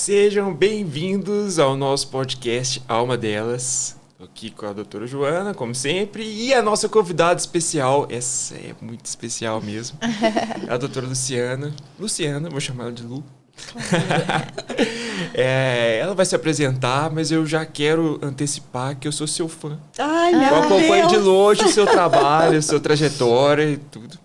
Sejam bem-vindos ao nosso podcast Alma Delas. Tô aqui com a doutora Joana, como sempre, e a nossa convidada especial, essa é muito especial mesmo, a doutora Luciana. Luciana, vou chamar ela de Lu. Ela vai se apresentar, mas eu já quero antecipar que eu sou seu fã. Ai, meu Eu acompanho Deus. de longe o seu trabalho, a sua trajetória e tudo.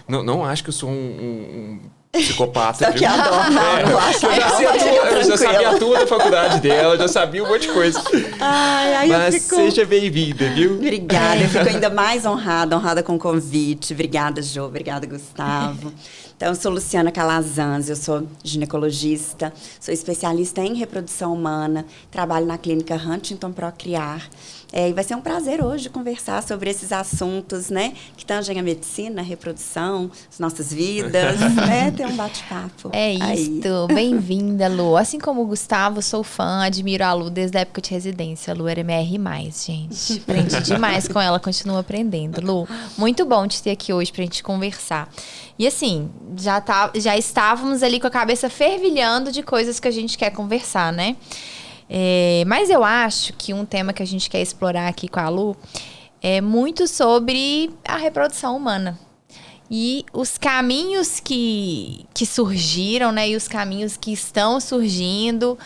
Não acho que eu sou um psicopata. Só que adoro. Não acho Eu já sabia tudo da faculdade dela, já sabia um monte de coisa. Ai, Mas eu fico... seja bem-vinda, viu? Obrigada, eu fico ainda mais honrada com o convite. Obrigada, Jô, obrigada, Gustavo. Então, eu sou Luciana Calazans, eu sou ginecologista, sou especialista em reprodução humana, trabalho na clínica Huntington Procriar. E vai ser um prazer hoje conversar sobre esses assuntos, né? Que tangem a medicina, a reprodução, as nossas vidas, né? Ter um bate-papo. É isso. Bem-vinda, Lu. Assim como o Gustavo, sou fã, admiro a Lu desde a época de residência. A Lu era MR+, gente. Aprendi demais com ela, continuo aprendendo. Lu, muito bom te ter aqui hoje pra gente conversar. E assim, já estávamos ali com a cabeça fervilhando de coisas que a gente quer conversar, né? Mas eu acho que um tema que a gente quer explorar aqui com a Lu é muito sobre a reprodução humana. E os caminhos que surgiram, né? E os caminhos que estão surgindo.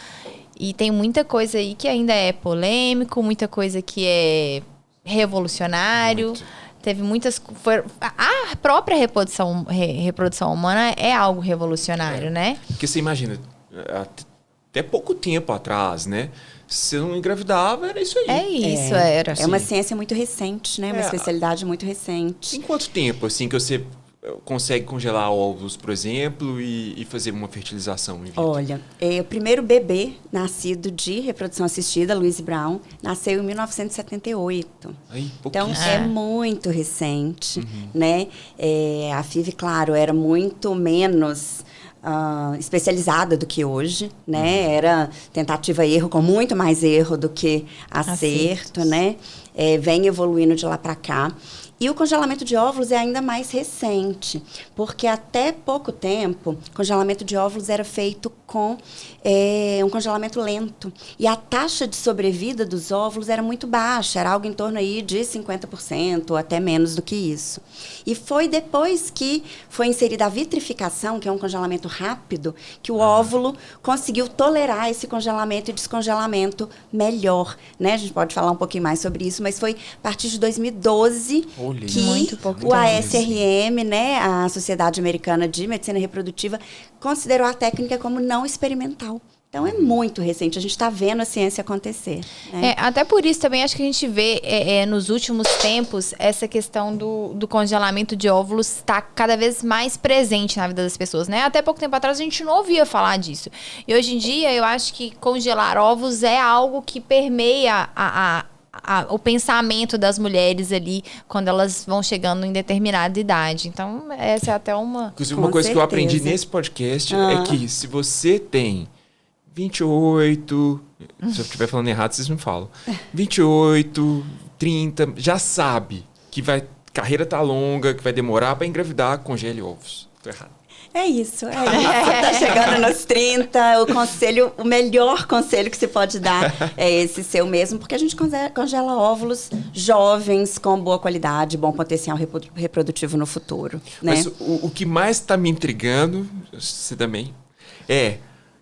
E tem muita coisa aí que ainda é polêmico, muita coisa que é revolucionário. Muito. Teve muitas... A própria reprodução humana é algo revolucionário, né? Porque você imagina... Até pouco tempo atrás, né? Se não engravidava, era isso aí. Era. É uma ciência muito recente, né? Uma especialidade muito recente. Em quanto tempo, assim, que você consegue congelar óvulos, por exemplo, e fazer uma fertilização in vitro? Olha, o primeiro bebê nascido de reprodução assistida, Louise Brown, nasceu em 1978. Então, é muito recente, né? A FIV, claro, era muito menos... especializada do que hoje, né? Era tentativa e erro, com muito mais erro do que acerto, né? Vem evoluindo de lá para cá. E o congelamento de óvulos é ainda mais recente, porque até pouco tempo, o congelamento de óvulos era feito com um congelamento lento. E a taxa de sobrevida dos óvulos era muito baixa, era algo em torno aí de 50%, ou até menos do que isso. E foi depois que foi inserida a vitrificação, que é um congelamento rápido, que o óvulo conseguiu tolerar esse congelamento e descongelamento melhor, né? A gente pode falar um pouquinho mais sobre isso, mas foi a partir de 2012 que o ASRM, né, a Sociedade Americana de Medicina Reprodutiva, considerou a técnica como não experimental. Então, é muito recente. A gente está vendo a ciência acontecer. Né? Até por isso também acho que a gente vê nos últimos tempos essa questão do congelamento de óvulos está cada vez mais presente na vida das pessoas, né? Até pouco tempo atrás a gente não ouvia falar disso. E hoje em dia eu acho que congelar óvulos é algo que permeia o pensamento das mulheres ali quando elas vão chegando em determinada idade. Então, essa é até uma... Inclusive, uma coisa que eu aprendi nesse podcast é que se você tem 28... Se eu estiver falando errado, vocês me falam. 28, 30, já sabe que carreira tá longa, que vai demorar para engravidar, congele ovos. Tô errado. É isso. Tá chegando nos 30, o melhor conselho que se pode dar é esse seu mesmo, porque a gente congela óvulos jovens, com boa qualidade, bom potencial reprodutivo no futuro. Né? Mas o que mais está me intrigando, você também,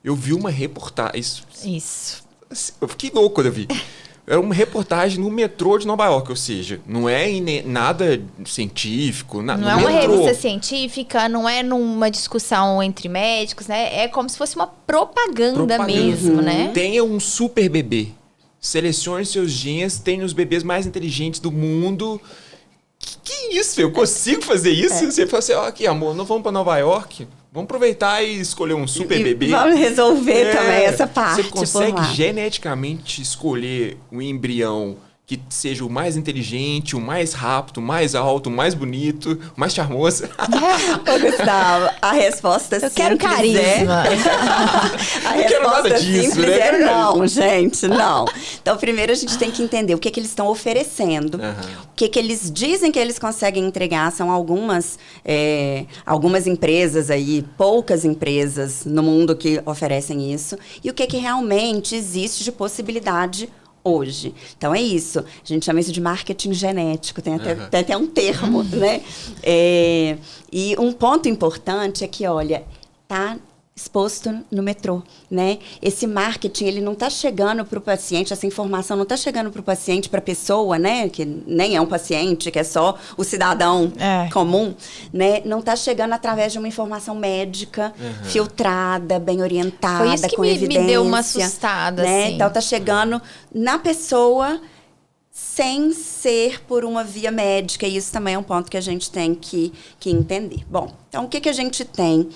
eu vi uma reportagem... Isso. Eu fiquei louco quando eu vi. Era uma reportagem no metrô de Nova York, ou seja, não é nada científico. Não é uma revista científica, não é numa discussão entre médicos, né? É como se fosse uma propaganda mesmo, né? Tenha um super bebê. Selecione seus genes, tenha os bebês mais inteligentes do mundo. Que isso? Eu consigo fazer isso? Você fala assim, aqui, amor, não vamos para Nova York? Vamos aproveitar e escolher um super bebê. Vamos resolver também essa parte. Você consegue geneticamente escolher um embrião que seja o mais inteligente, o mais rápido, o mais alto, o mais bonito, o mais charmoso? Ô, Gustavo, a resposta simples quero carisma. A resposta simples é não, gente, não. Então, primeiro a gente tem que entender o que eles estão oferecendo. O que eles dizem que eles conseguem entregar. São algumas empresas aí, poucas empresas no mundo que oferecem isso. E o que realmente existe de possibilidade hoje. Então, é isso. A gente chama isso de marketing genético. Tem até um termo, né? E um ponto importante é que, olha, tá exposto no metrô, né? Esse marketing, ele não está chegando para o paciente, essa informação não está chegando para o paciente, para a pessoa, né? Que nem é um paciente, que é só o cidadão comum, né? Não está chegando através de uma informação médica, filtrada, bem orientada, foi isso que com evidência. Me deu uma assustada, né? assim. Então, está chegando na pessoa sem ser por uma via médica, e isso também é um ponto que a gente tem que entender. Bom, então o que a gente tem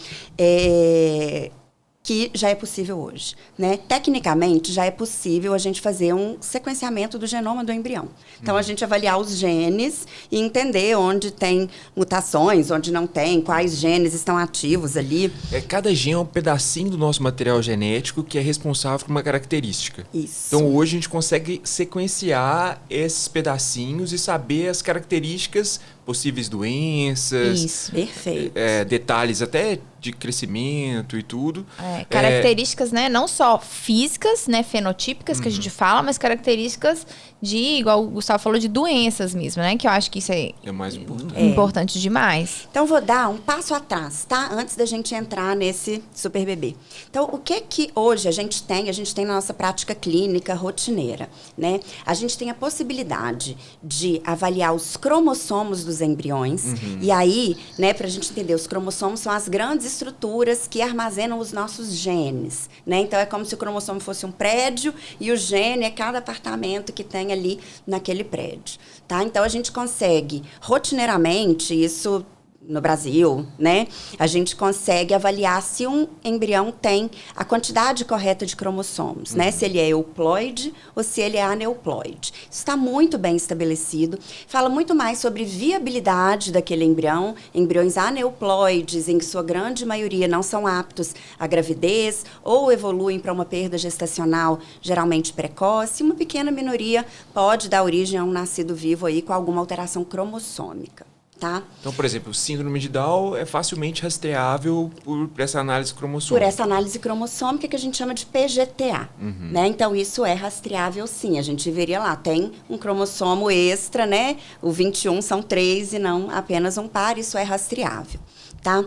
que já é possível hoje, né? Tecnicamente, já é possível a gente fazer um sequenciamento do genoma do embrião. Então, a gente avaliar os genes e entender onde tem mutações, onde não tem, quais genes estão ativos ali. Cada gene é um pedacinho do nosso material genético que é responsável por uma característica. Isso. Então, hoje a gente consegue sequenciar esses pedacinhos e saber as características, possíveis doenças. Isso, perfeito. Detalhes até de crescimento e tudo. Características, né, não só físicas, né, fenotípicas que a gente fala, mas características de, igual o Gustavo falou, de doenças mesmo, né? Que eu acho que isso é mais importante. Importante demais. Então, vou dar um passo atrás, tá? Antes da gente entrar nesse super bebê. Então, o que hoje a gente tem na nossa prática clínica rotineira, né? A gente tem a possibilidade de avaliar os cromossomos dos embriões. E aí, né, pra gente entender, os cromossomos são as grandes estruturas que armazenam os nossos genes, né? Então, é como se o cromossomo fosse um prédio e o gene é cada apartamento que tem ali naquele prédio, tá? Então, a gente consegue, rotineiramente, isso no Brasil, né? A gente consegue avaliar se um embrião tem a quantidade correta de cromossomos, né? Se ele é euploide ou se ele é aneuploide. Isso está muito bem estabelecido. Fala muito mais sobre viabilidade daquele embrião. Embriões aneuploides, em sua grande maioria, não são aptos à gravidez ou evoluem para uma perda gestacional geralmente precoce. Uma pequena minoria pode dar origem a um nascido vivo aí com alguma alteração cromossômica. Tá? Então, por exemplo, o síndrome de Down é facilmente rastreável por essa análise cromossômica. Por essa análise cromossômica que a gente chama de PGTA. Né? Então, isso é rastreável, sim. A gente veria lá, tem um cromossomo extra, né? O 21 são 3 e não apenas um par, isso é rastreável. Tá?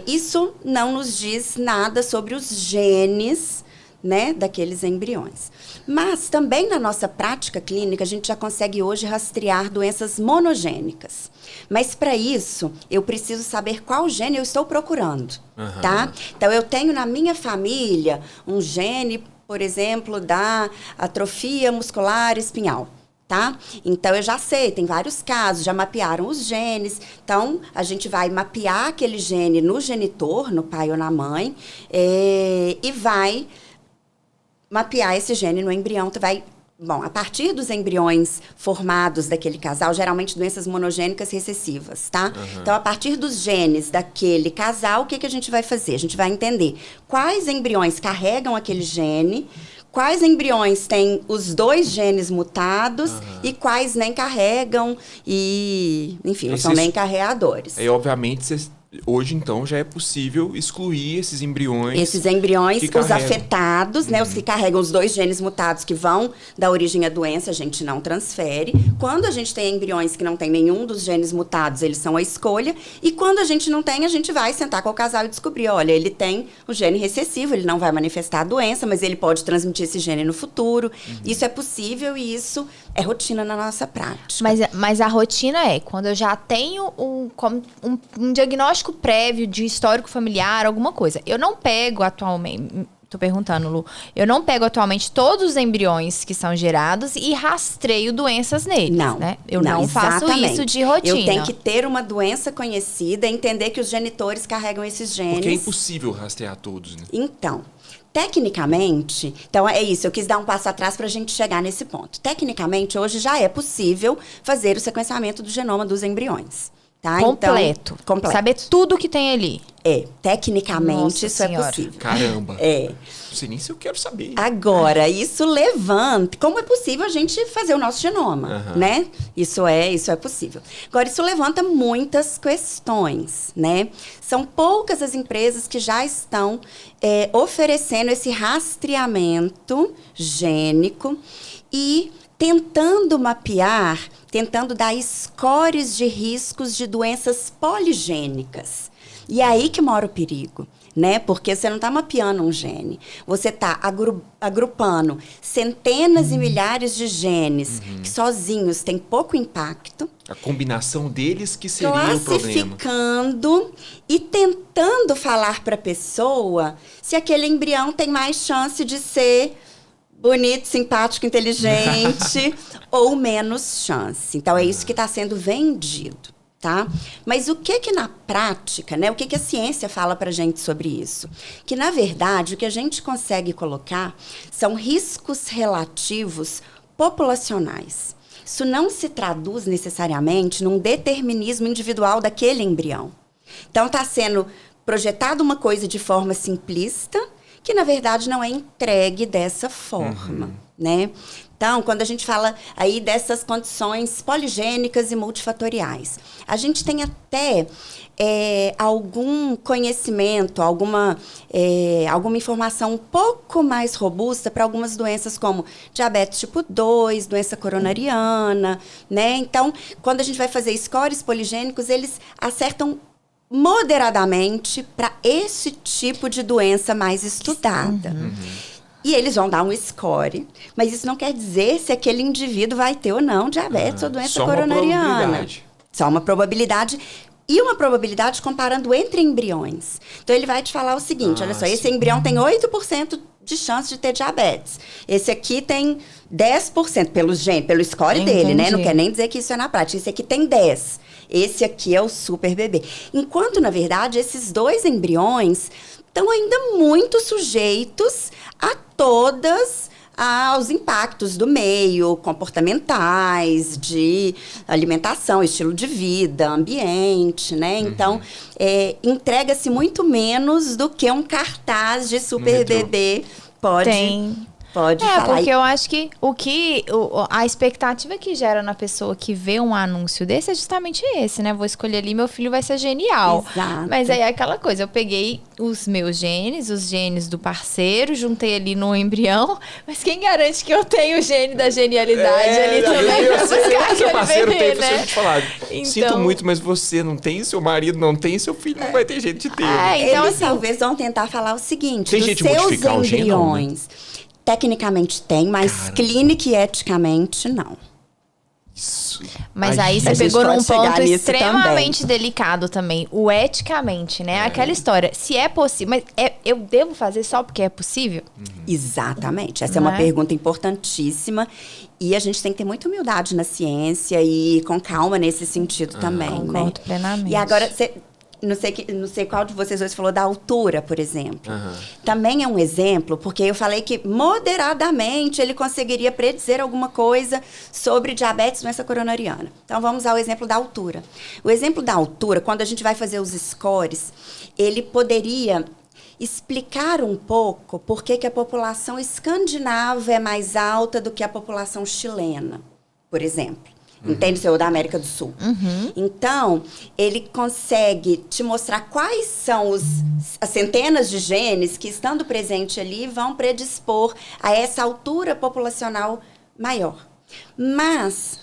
Isso não nos diz nada sobre os genes, né, daqueles embriões. Mas também na nossa prática clínica, a gente já consegue hoje rastrear doenças monogênicas. Mas para isso, eu preciso saber qual gene eu estou procurando, tá? Então, eu tenho na minha família um gene, por exemplo, da atrofia muscular espinhal. Tá? Então, eu já sei, tem vários casos, já mapearam os genes. Então, a gente vai mapear aquele gene no genitor, no pai ou na mãe, e vai mapear esse gene no embrião. Bom, a partir dos embriões formados daquele casal, geralmente doenças monogênicas recessivas, tá? Então, a partir dos genes daquele casal, o que a gente vai fazer? A gente vai entender quais embriões carregam aquele gene, quais embriões têm os 2 genes mutados e quais nem carregam e, enfim, não são nem carreadores. E, obviamente, hoje, então, já é possível excluir esses embriões. Esses embriões, os afetados, né, os que carregam os 2 genes mutados que vão dar origem à doença, a gente não transfere. Quando a gente tem embriões que não tem nenhum dos genes mutados, eles são a escolha. E quando a gente não tem, a gente vai sentar com o casal e descobrir, olha, ele tem o gene recessivo, ele não vai manifestar a doença, mas ele pode transmitir esse gene no futuro. Isso é possível e isso é rotina na nossa prática. Mas a rotina é quando eu já tenho um diagnóstico prévio de histórico familiar, alguma coisa. Eu não pego atualmente... Tô perguntando, Lu. Eu não pego atualmente todos os embriões que são gerados e rastreio doenças neles, né? Eu não faço isso de rotina. Eu tenho que ter uma doença conhecida, entender que os genitores carregam esses genes. Porque é impossível rastrear todos, né? Então, Tecnicamente, então é isso, eu quis dar um passo atrás para a gente chegar nesse ponto. Tecnicamente, hoje já é possível fazer o sequenciamento do genoma dos embriões. Tá? Completo. Então, completo. Saber tudo que tem ali. Tecnicamente Nossa isso senhora. é possível. Caramba. Não sei nem se eu quero saber. Agora, isso levanta... Como é possível a gente fazer o nosso genoma, né? Isso é possível. Agora, isso levanta muitas questões, né? São poucas as empresas que já estão oferecendo esse rastreamento gênico e tentando mapear, tentando dar scores de riscos de doenças poligênicas. E é aí que mora o perigo, né? Porque você não está mapeando um gene, você está agrupando centenas e milhares de genes que sozinhos têm pouco impacto. A combinação deles que seria o problema. Classificando e tentando falar para a pessoa se aquele embrião tem mais chance de ser bonito, simpático, inteligente ou menos chance. Então, é isso que está sendo vendido, tá? Mas o que na prática, né? O que a ciência fala pra gente sobre isso? Que, na verdade, o que a gente consegue colocar são riscos relativos populacionais. Isso não se traduz necessariamente num determinismo individual daquele embrião. Então, está sendo projetada uma coisa de forma simplista, que, na verdade, não é entregue dessa forma, né? Então, quando a gente fala aí dessas condições poligênicas e multifatoriais, a gente tem até algum conhecimento, alguma informação um pouco mais robusta para algumas doenças como diabetes tipo 2, doença coronariana, né? Então, quando a gente vai fazer scores poligênicos, eles acertam moderadamente para esse tipo de doença mais estudada. E eles vão dar um score, mas isso não quer dizer se aquele indivíduo vai ter ou não diabetes ou doença coronariana. Só uma probabilidade. E uma probabilidade comparando entre embriões. Então, ele vai te falar o seguinte, olha só, esse embrião tem 8% de chance de ter diabetes. Esse aqui tem 10% pelo score dele, né? Não quer nem dizer que isso é na prática. Esse aqui tem 10%. Esse aqui é o super bebê. Enquanto, na verdade, esses dois embriões estão ainda muito sujeitos a aos impactos do meio, comportamentais, de alimentação, estilo de vida, ambiente, né? Então, entrega-se muito menos do que um cartaz de super bebê pode falar. Porque eu acho que a expectativa que gera na pessoa que vê um anúncio desse é justamente esse, né? Vou escolher ali, meu filho vai ser genial. Exato. Mas aí é aquela coisa, eu peguei os meus genes, os genes do parceiro, juntei ali no embrião, mas quem garante que eu tenho o gene da genialidade ali também pra buscar seu parceiro bebê, tem, né? você te falar. Sinto muito, mas você não tem, seu marido não tem, seu filho não vai ter jeito de ter. Então, eles talvez vão tentar falar o seguinte, tem dos seus embriões. Tecnicamente tem, mas clínica e eticamente não. Isso. Mas aí você pegou num ponto extremamente delicado também, o eticamente, né? Aquela história, se é possível, mas eu devo fazer só porque é possível? Exatamente, essa é uma pergunta importantíssima e a gente tem que ter muita humildade na ciência e com calma nesse sentido também, concordo plenamente. E agora, não sei qual de vocês dois falou da altura, por exemplo. Também é um exemplo, porque eu falei que moderadamente ele conseguiria predizer alguma coisa sobre diabetes e doença coronariana. Então, vamos ao exemplo da altura. O exemplo da altura, quando a gente vai fazer os scores, ele poderia explicar um pouco por que a população escandinava é mais alta do que a população chilena, por exemplo. Entende? Ou da América do Sul. Então, ele consegue te mostrar quais são as centenas de genes que, estando presente ali, vão predispor a essa altura populacional maior. Mas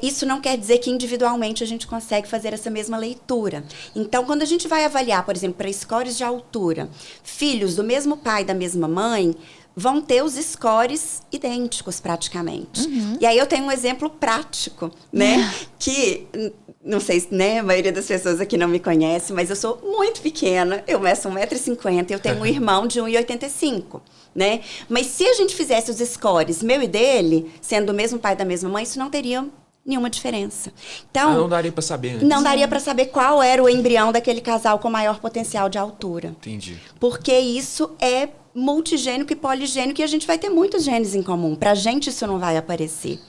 isso não quer dizer que individualmente a gente consegue fazer essa mesma leitura. Então, quando a gente vai avaliar, por exemplo, para scores de altura, filhos do mesmo pai e da mesma mãe vão ter os scores idênticos praticamente. E aí eu tenho um exemplo prático, né? Que, não sei, né? A maioria das pessoas aqui não me conhece, mas eu sou muito pequena, eu meço 1,50 m, eu tenho um irmão de 1,85 m, né? Mas se a gente fizesse os scores, meu e dele, sendo do mesmo pai e da mesma mãe, isso não teria nenhuma diferença. Então, não daria para saber antes. Não daria para saber qual era o embrião daquele casal com maior potencial de altura. Entendi. Porque isso é multigênico e poligênico, e a gente vai ter muitos genes em comum. Pra gente isso não vai aparecer.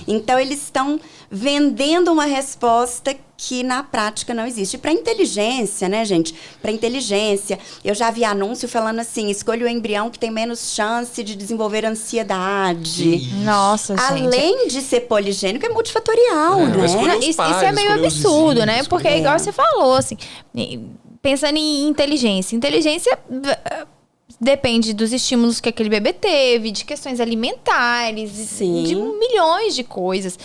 Então, eles estão vendendo uma resposta que na prática não existe. Para inteligência, né, gente? Para inteligência, eu já vi anúncio falando assim, escolha o embrião que tem menos chance de desenvolver ansiedade. Nossa, gente. Além de ser poligênico, é multifatorial, né? Isso é meio absurdo, né? Porque igual você falou, assim, pensando em inteligência. Inteligência depende dos estímulos que aquele bebê teve, de questões alimentares, de milhões de coisas.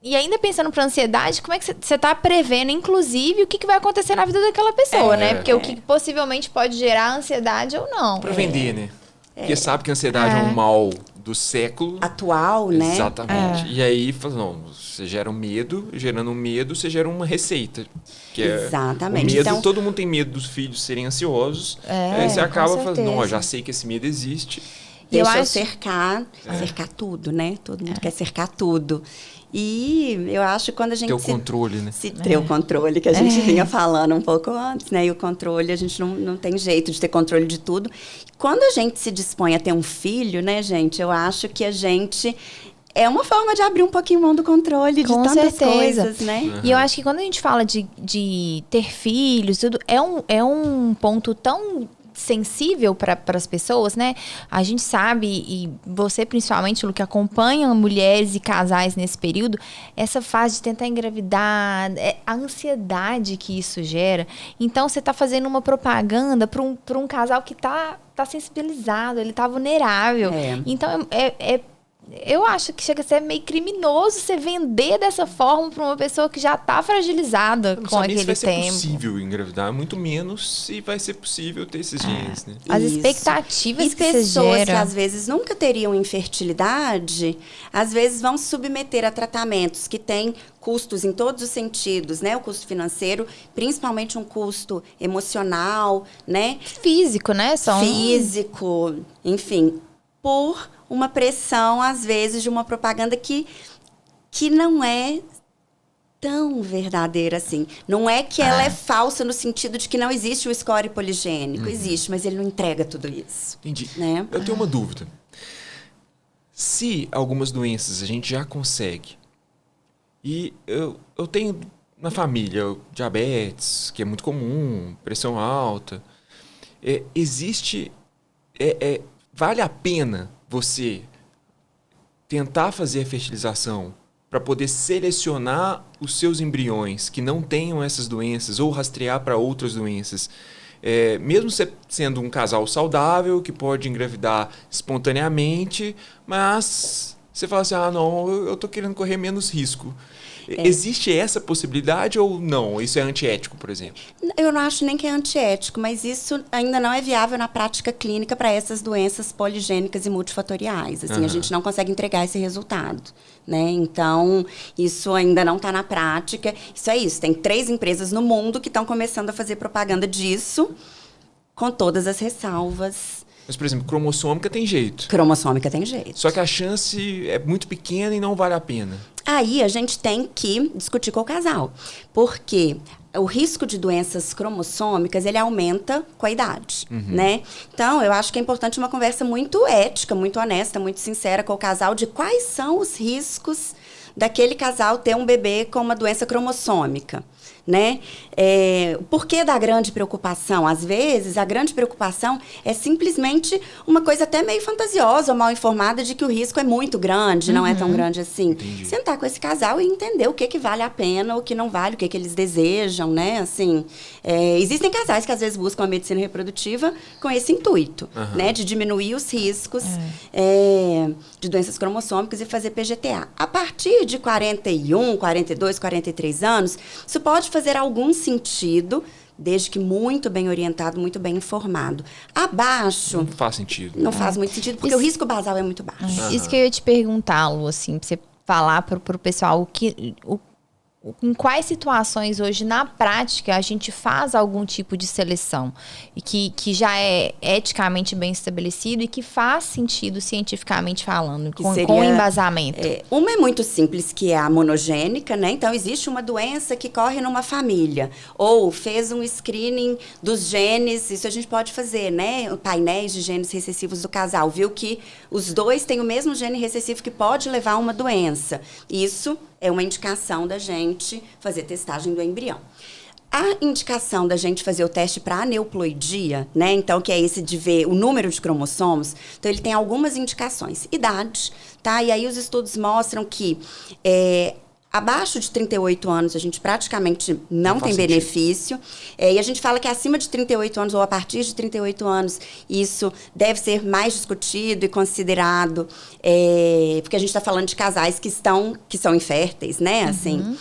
E ainda pensando para ansiedade, como é que você está prevendo, inclusive, o que vai acontecer na vida daquela pessoa, né? Porque o que possivelmente pode gerar ansiedade ou não. Para vender, né? Porque sabe que a ansiedade é um mal do século atual, né? Exatamente. E aí, não, você gera um medo, gerando um medo, você gera uma receita. Que exatamente. O medo, então, todo mundo tem medo dos filhos serem ansiosos. Aí você acaba falando, não, já sei que esse medo existe. Deixa eu cercar tudo, né? Todo mundo quer cercar tudo. E eu acho que quando a gente... Ter o controle, né? Ter o controle, que a gente vinha falando um pouco antes, né? E o controle, a gente não tem jeito de ter controle de tudo. Quando a gente se dispõe a ter um filho, né, gente? Eu acho que a gente... É uma forma de abrir um pouquinho mão do controle de tantas coisas, né? E eu acho que quando a gente fala de ter filhos, tudo, é um ponto tão sensível para as pessoas, né? A gente sabe, e você principalmente, Lu, que acompanha mulheres e casais nesse período, essa fase de tentar engravidar, a ansiedade que isso gera. Então, você está fazendo uma propaganda para um casal que tá sensibilizado, ele tá vulnerável. Então, eu acho que chega a ser meio criminoso você vender dessa forma para uma pessoa que já está fragilizada com aquele tempo. Se vai ser possível engravidar, muito menos se vai ser possível ter esses genes, né? As expectativas que você gera. E pessoas que às vezes nunca teriam infertilidade, às vezes vão se submeter a tratamentos que têm custos em todos os sentidos, né? O custo financeiro, principalmente um custo emocional, né? Físico, né? Físico, enfim, por uma pressão, às vezes, de uma propaganda que não é tão verdadeira assim. Não é que ela é falsa no sentido de que não existe o score poligênico. Existe, mas ele não entrega tudo isso. Entendi. Né? Eu tenho uma dúvida. Se algumas doenças a gente já consegue, e eu tenho na família diabetes, que é muito comum, pressão alta, vale a pena você tentar fazer a fertilização para poder selecionar os seus embriões que não tenham essas doenças ou rastrear para outras doenças. Mesmo você sendo um casal saudável, que pode engravidar espontaneamente, mas você fala assim, não, eu estou querendo correr menos risco. Existe essa possibilidade ou não? Isso é antiético, por exemplo? Eu não acho nem que é antiético, mas isso ainda não é viável na prática clínica para essas doenças poligênicas e multifatoriais. Assim, a gente não consegue entregar esse resultado, né? Então, isso ainda não está na prática. Isso é isso. Tem 3 empresas no mundo que estão começando a fazer propaganda disso, com todas as ressalvas. Mas, por exemplo, cromossômica tem jeito. Cromossômica tem jeito. Só que a chance é muito pequena e não vale a pena. Aí a gente tem que discutir com o casal, porque o risco de doenças cromossômicas, ele aumenta com a idade, né? Então, eu acho que é importante uma conversa muito ética, muito honesta, muito sincera com o casal de quais são os riscos daquele casal ter um bebê com uma doença cromossômica, né? O porquê da grande preocupação? Às vezes, a grande preocupação é simplesmente uma coisa até meio fantasiosa ou mal informada de que o risco é muito grande, não é tão grande assim. Entendi. Sentar com esse casal e entender o que vale a pena, o que não vale, o que eles desejam, né? Assim, existem casais que às vezes buscam a medicina reprodutiva com esse intuito, né? De diminuir os riscos de doenças cromossômicas e fazer PGTA. A partir de 41, 42, 43 anos, isso pode fazer algum sentido, desde que muito bem orientado, muito bem informado. Abaixo... Não faz sentido. Não faz muito sentido, porque o risco basal é muito baixo. Isso que eu ia te perguntar, Lu, assim, pra você falar pro pessoal em quais situações hoje, na prática, a gente faz algum tipo de seleção e que já é eticamente bem estabelecido e que faz sentido cientificamente falando, com embasamento? Uma é muito simples, que é a monogênica, né? Então, existe uma doença que corre numa família. Ou fez um screening dos genes, isso a gente pode fazer, né? Painéis de genes recessivos do casal. Viu que os dois têm o mesmo gene recessivo que pode levar a uma doença. Isso é uma indicação da gente fazer testagem do embrião. A indicação da gente fazer o teste para aneuploidia, né? Então, que é esse de ver o número de cromossomos. Então, ele tem algumas indicações. Idade, tá? E aí os estudos mostram que abaixo de 38 anos, a gente praticamente não tem benefício. E a gente fala que acima de 38 anos ou a partir de 38 anos, isso deve ser mais discutido e considerado, porque a gente está falando de casais que são inférteis, né? Assim,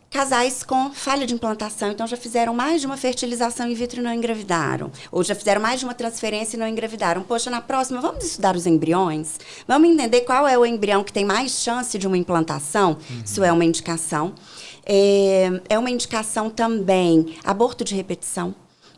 casais com falha de implantação, então já fizeram mais de uma fertilização in vitro e não engravidaram. Ou já fizeram mais de uma transferência e não engravidaram. Poxa, na próxima, vamos estudar os embriões? Vamos entender qual é o embrião que tem mais chance de uma implantação? Isso é uma indicação. É uma indicação também aborto de repetição.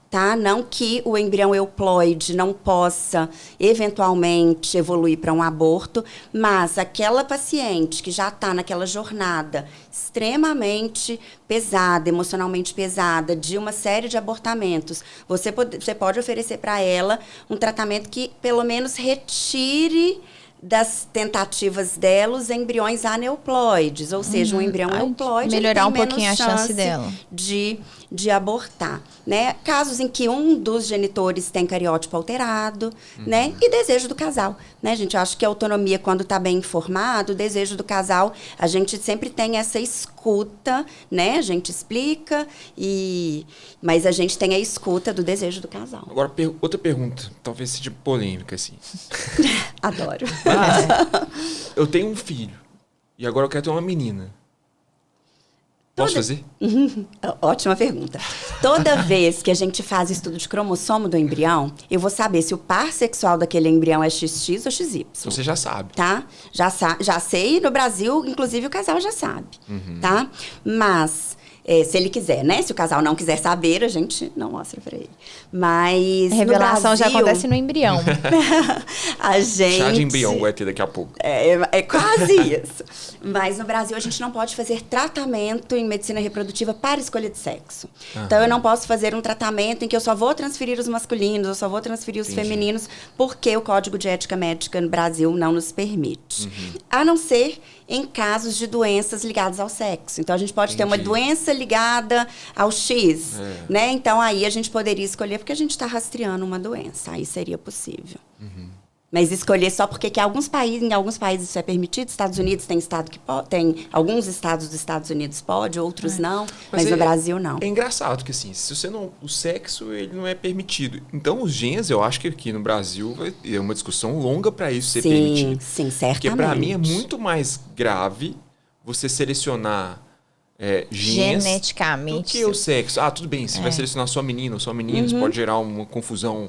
Tá? Não que o embrião euploide não possa, eventualmente, evoluir para um aborto, mas aquela paciente que já está naquela jornada extremamente pesada, emocionalmente pesada, de uma série de abortamentos, você pode oferecer para ela um tratamento que, pelo menos, retire das tentativas dela os embriões aneuploides, ou seja, um embrião euploide melhorar um pouquinho a chance dela de abortar, né? Casos em que um dos genitores tem cariótipo alterado, né? E desejo do casal, né, gente? Eu acho que a autonomia, quando está bem informado, o desejo do casal, a gente sempre tem essa escuta, né? A gente explica, mas a gente tem a escuta do desejo do casal. Agora, outra pergunta, talvez seja polêmica, assim. Adoro. Eu tenho um filho e agora eu quero ter uma menina. Posso fazer? Ótima pergunta. Toda vez que a gente faz estudo de cromossomo do embrião, eu vou saber se o par sexual daquele embrião é XX ou XY. Você já sabe. Tá? Já sei, no Brasil, inclusive, o casal já sabe. Tá? Mas, se ele quiser, né? Se o casal não quiser saber, a gente não mostra pra ele. Mas, a revelação no Brasil, já acontece no embrião. A gente... Chá de embrião vai ter daqui a pouco. É quase isso. Mas no Brasil a gente não pode fazer tratamento em medicina reprodutiva para escolha de sexo. Então eu não posso fazer um tratamento em que eu só vou transferir os masculinos, eu só vou transferir os femininos, porque o Código de Ética Médica no Brasil não nos permite. A não ser em casos de doenças ligadas ao sexo. Então a gente pode ter uma doença ligada ao X, né? Então aí a gente poderia escolher porque a gente está rastreando uma doença. Aí seria possível. Mas escolher só porque em alguns países isso é permitido. Estados Unidos tem estado que pode, tem alguns estados dos Estados Unidos pode, outros não, mas no Brasil não. É engraçado que assim, se você não, o sexo ele não é permitido. Então os genes, eu acho que aqui no Brasil vai ter uma discussão longa para isso ser permitido. Sim, certamente. Porque para mim é muito mais grave você selecionar genes geneticamente do que o sexo. Tudo bem, você vai selecionar sua menina ou sua menina, isso pode gerar uma confusão,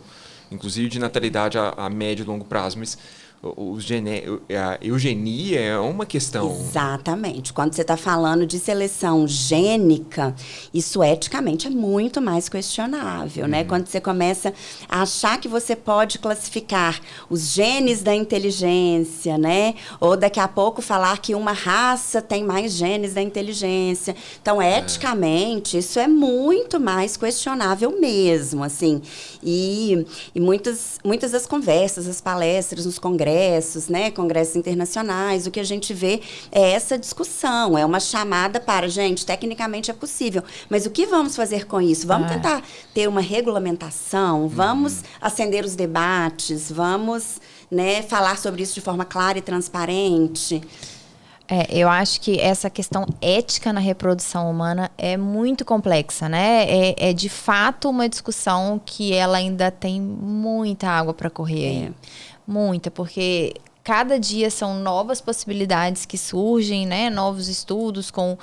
inclusive de natalidade a médio e longo prazo, mas a eugenia é uma questão. Exatamente. Quando você está falando de seleção gênica, isso eticamente é muito mais questionável, né? Quando você começa a achar que você pode classificar os genes da inteligência, né? Ou daqui a pouco falar que uma raça tem mais genes da inteligência. Então, eticamente, isso é muito mais questionável mesmo, assim. E muitas das conversas, as palestras nos congressos, né, congressos internacionais, o que a gente vê é essa discussão, é uma chamada para, gente, tecnicamente é possível, mas o que vamos fazer com isso? Vamos tentar ter uma regulamentação, vamos acender os debates, vamos, né, falar sobre isso de forma clara e transparente. Eu acho que essa questão ética na reprodução humana é muito complexa, né? É de fato uma discussão que ela ainda tem muita água para correr aí. Muita, porque cada dia são novas possibilidades que surgem, né? Novos estudos com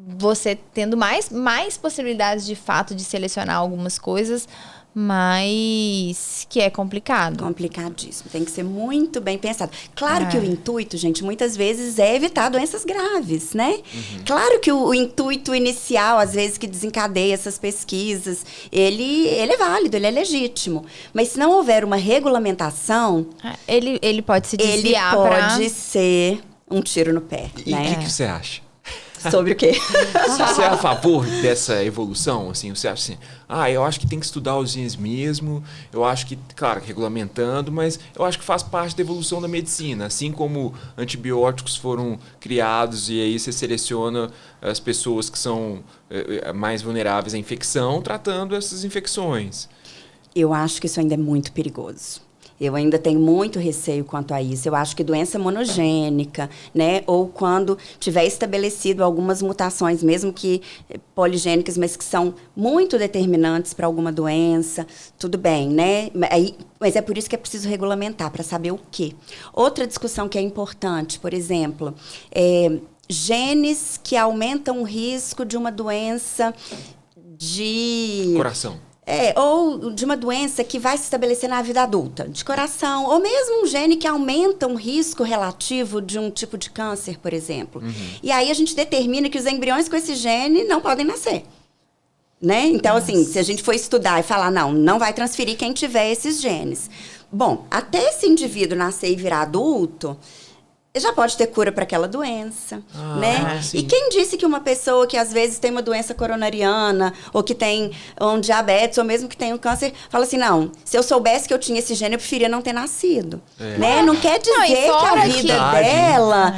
você tendo mais possibilidades de fato de selecionar algumas coisas, mas que é complicado. Complicadíssimo. Tem que ser muito bem pensado. Claro que o intuito, gente, muitas vezes é evitar doenças graves, né? Claro que o intuito inicial, às vezes, que desencadeia essas pesquisas, ele é válido, ele é legítimo. Mas se não houver uma regulamentação... Ele pode se desviar ele pode ser um tiro no pé, né? E o que você acha? Sobre o quê? Você é a favor dessa evolução? Assim, você acha assim, eu acho que tem que estudar os genes mesmo, eu acho que, claro, regulamentando, mas eu acho que faz parte da evolução da medicina. Assim como antibióticos foram criados e aí você seleciona as pessoas que são mais vulneráveis à infecção, tratando essas infecções. Eu acho que isso ainda é muito perigoso. Eu ainda tenho muito receio quanto a isso. Eu acho que doença monogênica, né? Ou quando tiver estabelecido algumas mutações, mesmo que poligênicas, mas que são muito determinantes para alguma doença, tudo bem, né? Mas é por isso que é preciso regulamentar, para saber o quê. Outra discussão que é importante, por exemplo, genes que aumentam o risco de uma doença de... Coração. Ou de uma doença que vai se estabelecer na vida adulta, de coração, ou mesmo um gene que aumenta um risco relativo de um tipo de câncer, por exemplo. E aí a gente determina que os embriões com esse gene não podem nascer. Né? Então, assim, se a gente for estudar e falar, não vai transferir quem tiver esses genes. Bom, até esse indivíduo nascer e virar adulto... já pode ter cura para aquela doença, né? Sim. E quem disse que uma pessoa que às vezes tem uma doença coronariana, ou que tem um diabetes, ou mesmo que tem um câncer, fala assim, não, se eu soubesse que eu tinha esse gene, eu preferia não ter nascido. Né? Não quer dizer que a vida dela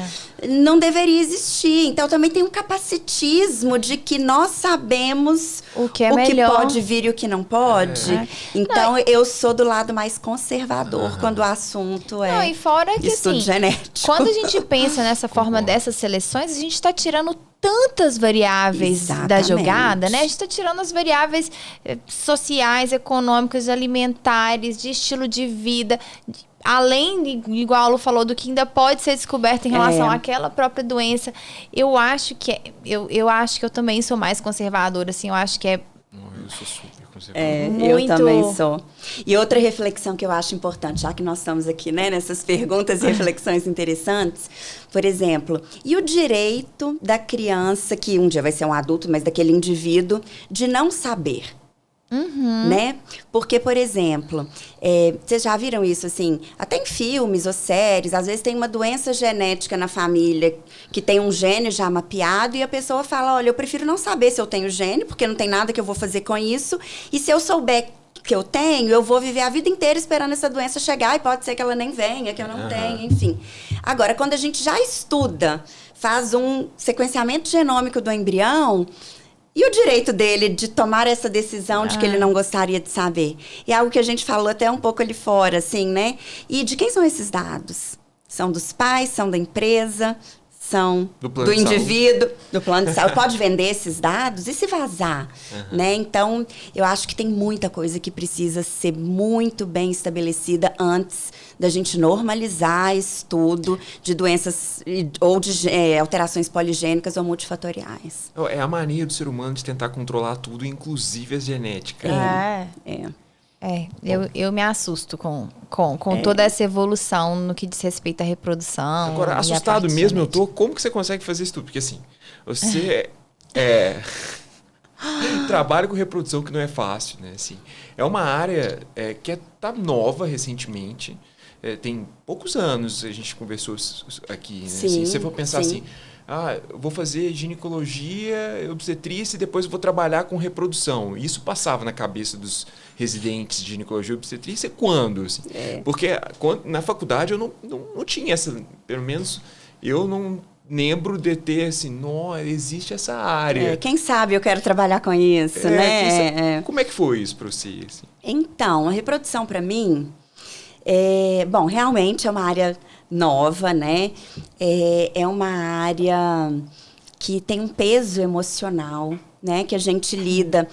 não deveria existir. Então, também tem um capacitismo de que nós sabemos o que pode vir e o que não pode. Então, eu sou do lado mais conservador quando o assunto é e fora que, estudo assim, genético. Quando a gente pensa nessa forma dessas seleções, a gente está tirando tantas variáveis da jogada, né? A gente está tirando as variáveis sociais, econômicas, alimentares, de estilo de vida, além, igual a Lu falou, do que ainda pode ser descoberto em relação àquela própria doença. Eu acho que eu também sou mais conservadora, assim, eu acho que é... Eu sou super conservador. Eu também sou. E outra reflexão que eu acho importante, já que nós estamos aqui, né, nessas perguntas e reflexões interessantes, por exemplo, e o direito da criança, que um dia vai ser um adulto, mas daquele indivíduo, de não saber? Né? Porque, por exemplo, vocês já viram isso, assim, até em filmes ou séries, às vezes tem uma doença genética na família que tem um gene já mapeado e a pessoa fala, olha, eu prefiro não saber se eu tenho gene, porque não tem nada que eu vou fazer com isso, e se eu souber que eu tenho, eu vou viver a vida inteira esperando essa doença chegar e pode ser que ela nem venha, que eu não tenha, enfim. Agora, quando a gente já estuda, faz um sequenciamento genômico do embrião, e o direito dele de tomar essa decisão de que ele não gostaria de saber? É algo que a gente falou até um pouco ali fora, assim, né? E de quem são esses dados? São dos pais, são da empresa, são do indivíduo, do plano de saúde. Pode vender esses dados e se vazar, né? Então, eu acho que tem muita coisa que precisa ser muito bem estabelecida antes da gente normalizar estudo de doenças ou de alterações poligênicas ou multifatoriais. É a mania do ser humano de tentar controlar tudo, inclusive a genética. Eu me assusto com toda essa evolução no que diz respeito à reprodução. Agora, assustado mesmo eu tô, como que você consegue fazer isso tudo? Porque assim, você trabalha com reprodução que não é fácil, né? Assim, é uma área que tá nova recentemente, tem poucos anos, a gente conversou aqui, né? Sim, assim, se você for pensar sim. assim, eu vou fazer ginecologia, obstetrícia e depois eu vou trabalhar com reprodução. Isso passava na cabeça dos residentes de ginecologia e obstetrícia quando? Assim? Porque na faculdade eu não tinha essa, pelo menos eu não lembro de ter assim, existe essa área. Quem sabe eu quero trabalhar com isso, né? Como é que foi isso para você? Assim? Então, a reprodução para mim, bom, realmente é uma área nova, né? É uma área que tem um peso emocional, né? Que a gente lida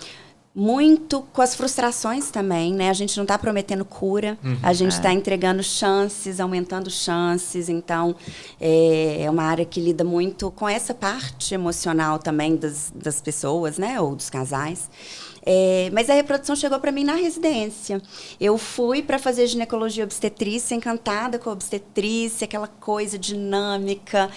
muito com as frustrações também, né? A gente não está prometendo cura, a gente está entregando chances, aumentando chances. Então, é uma área que lida muito com essa parte emocional também das pessoas, né? Ou dos casais. Mas a reprodução chegou para mim na residência. Eu fui para fazer ginecologia obstetrícia, encantada com a obstetrícia, aquela coisa dinâmica.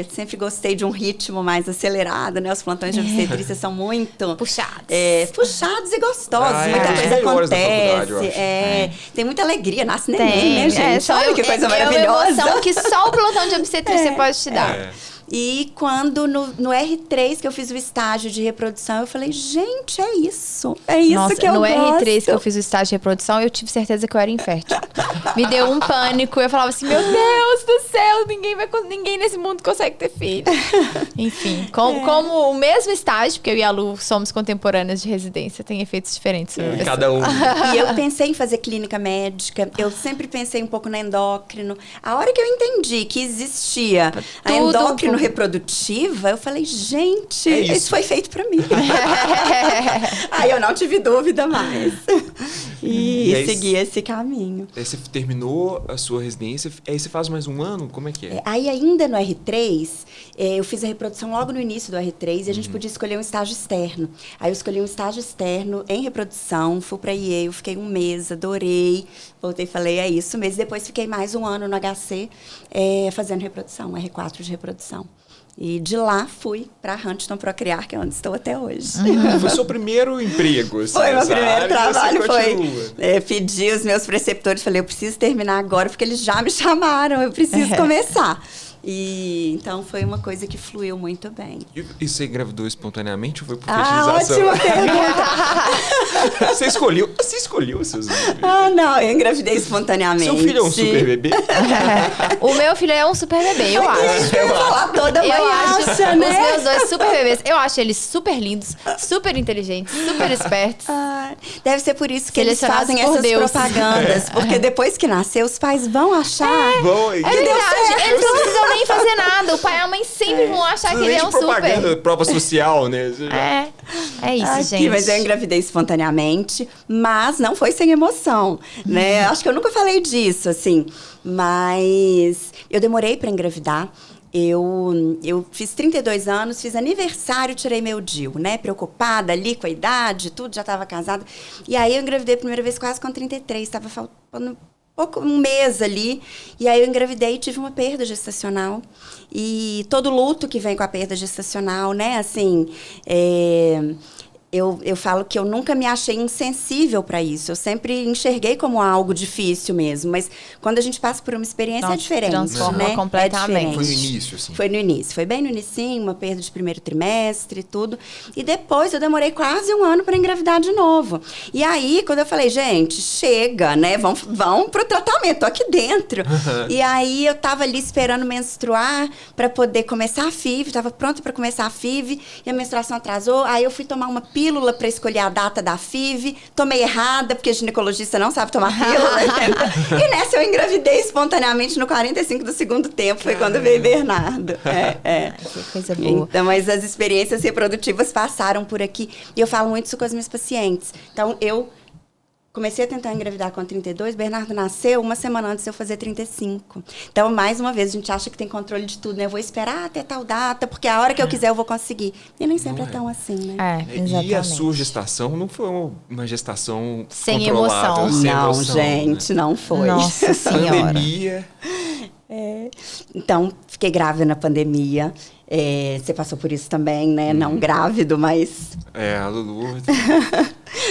Sempre gostei de um ritmo mais acelerado, né? Os plantões de obstetrícia são muito puxados. Puxados e gostosos. Muita coisa acontece. Tem muita alegria, nasce neném, né, gente? Olha que coisa maravilhosa. É uma emoção que só o plantão de obstetrícia pode te dar. E quando no R3 que eu fiz o estágio de reprodução, eu falei, gente, é isso. É isso. Nossa, que eu gosto. No R3 que eu fiz o estágio de reprodução, eu tive certeza que eu era infértil. Me deu um pânico. Eu falava assim, meu Deus do céu, ninguém nesse mundo consegue ter filho. Enfim, como o mesmo estágio, porque eu e a Lu somos contemporâneas de residência, tem efeitos diferentes sobre cada um. E eu pensei em fazer clínica médica, eu sempre pensei um pouco na endócrino. A hora que eu entendi que existia a endócrino reprodutiva, eu falei, gente, isso foi feito pra mim. Aí eu não tive dúvida mais. E segui esse caminho. Aí você terminou a sua residência, aí você faz mais um ano? Como é que é? Aí ainda no R3, eu fiz a reprodução logo no início do R3 e a gente podia escolher um estágio externo. Aí eu escolhi um estágio externo em reprodução, fui pra Yale, fiquei um mês, adorei. Voltei e falei, é isso mesmo. Depois fiquei mais um ano no HC fazendo reprodução, R4 de reprodução. E de lá fui para Huntington Procriar, que é onde estou até hoje. Foi seu primeiro emprego? Assim, foi meu primeiro trabalho. Pedi os meus preceptores, falei, eu preciso terminar agora, porque eles já me chamaram, eu preciso começar. E então foi uma coisa que fluiu muito bem. E você engravidou espontaneamente ou foi por fertilização? Ótima pergunta! Você escolheu os seus bebês? Não, eu engravidei espontaneamente. Seu filho é um super bebê? O meu filho é um super bebê, eu acho. Eu falar toda mãe acha, né? Os meus dois super bebês, eu acho eles super lindos, super inteligentes, super espertos. Deve ser por isso que eles fazem essas propagandas. Porque depois que nascer, os pais vão achar é verdade, eles não precisam nem fazer nada. O pai e a mãe sempre vão achar que ele é um super. Prova social, né? É isso, gente. Mas eu engravidei espontaneamente, mas não foi sem emoção, né? Acho que eu nunca falei disso, assim. Mas eu demorei para engravidar. Eu fiz 32 anos, fiz aniversário, tirei meu DIU, né? Preocupada ali com a idade, tudo, já estava casada. E aí eu engravidei a primeira vez quase com 33, estava faltando um mês ali, e aí eu engravidei e tive uma perda gestacional. E todo luto que vem com a perda gestacional, né, assim, eu falo que eu nunca me achei insensível para isso. Eu sempre enxerguei como algo difícil mesmo. Mas quando a gente passa por uma experiência, é diferente. Transforma, né? completamente. Foi no início, assim? Foi no início. Foi bem no início, uma perda de primeiro trimestre e tudo. E depois eu demorei quase um ano para engravidar de novo. E aí, quando eu falei, gente, chega, né? Vão pro tratamento, tô aqui dentro. E aí eu tava ali esperando menstruar para poder começar a FIV. Tava pronta para começar a FIV. E a menstruação atrasou. Aí eu fui tomar uma pílula para escolher a data da FIV, tomei errada, porque ginecologista não sabe tomar pílula. E nessa eu engravidei espontaneamente no 45 do segundo tempo, foi quando veio Bernardo. Que coisa boa. Então, mas as experiências reprodutivas passaram por aqui, e eu falo muito isso com as minhas pacientes. Então, eu comecei a tentar engravidar com 32, Bernardo nasceu uma semana antes de eu fazer 35. Então, mais uma vez, a gente acha que tem controle de tudo, né? Eu vou esperar até tal data, porque a hora que eu quiser eu vou conseguir. E nem sempre é tão assim, né? Exatamente. E a sua gestação não foi uma gestação sem controlada? Emoção. Sem emoção, gente, né? Não foi. Nossa Senhora. Pandemia. Então, fiquei grávida na pandemia. Você passou por isso também, né? Não grávido, mas... A Lulu...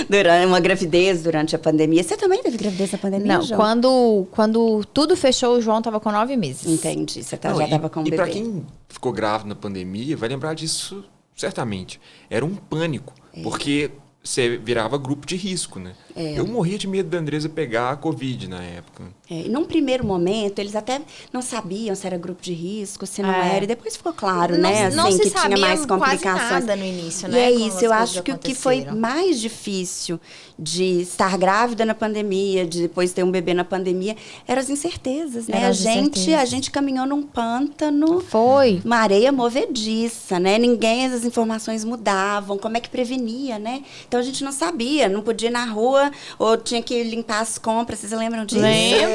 Durante uma gravidez durante a pandemia. Você também teve gravidez na pandemia, Não, João? quando tudo fechou, o João tava com 9 meses. Entendi, você já tava com um bebê. E pra quem ficou grávido na pandemia, vai lembrar disso certamente. Era um pânico, porque você virava grupo de risco, né? Eu morria de medo da Andresa pegar a Covid na época. Num primeiro momento, eles até não sabiam se era grupo de risco, se não era. E depois ficou claro, né? Não assim, se que tinha mais complicações. Quase nada no início, né? E é isso, eu acho que o que foi mais difícil de estar grávida na pandemia, de depois ter um bebê na pandemia, eram as incertezas, né? A gente caminhou num pântano. Foi. Uma areia movediça, né? As informações mudavam, como é que prevenia, né? Então a gente não sabia, não podia ir na rua ou tinha que limpar as compras, vocês lembram disso? Lembro.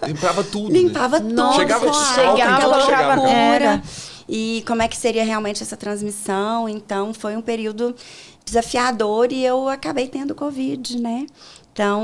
Limpava tudo. Limpava tudo. Nossa, chegava loucura. E como é que seria realmente essa transmissão? Então, foi um período desafiador e eu acabei tendo Covid, né? Então,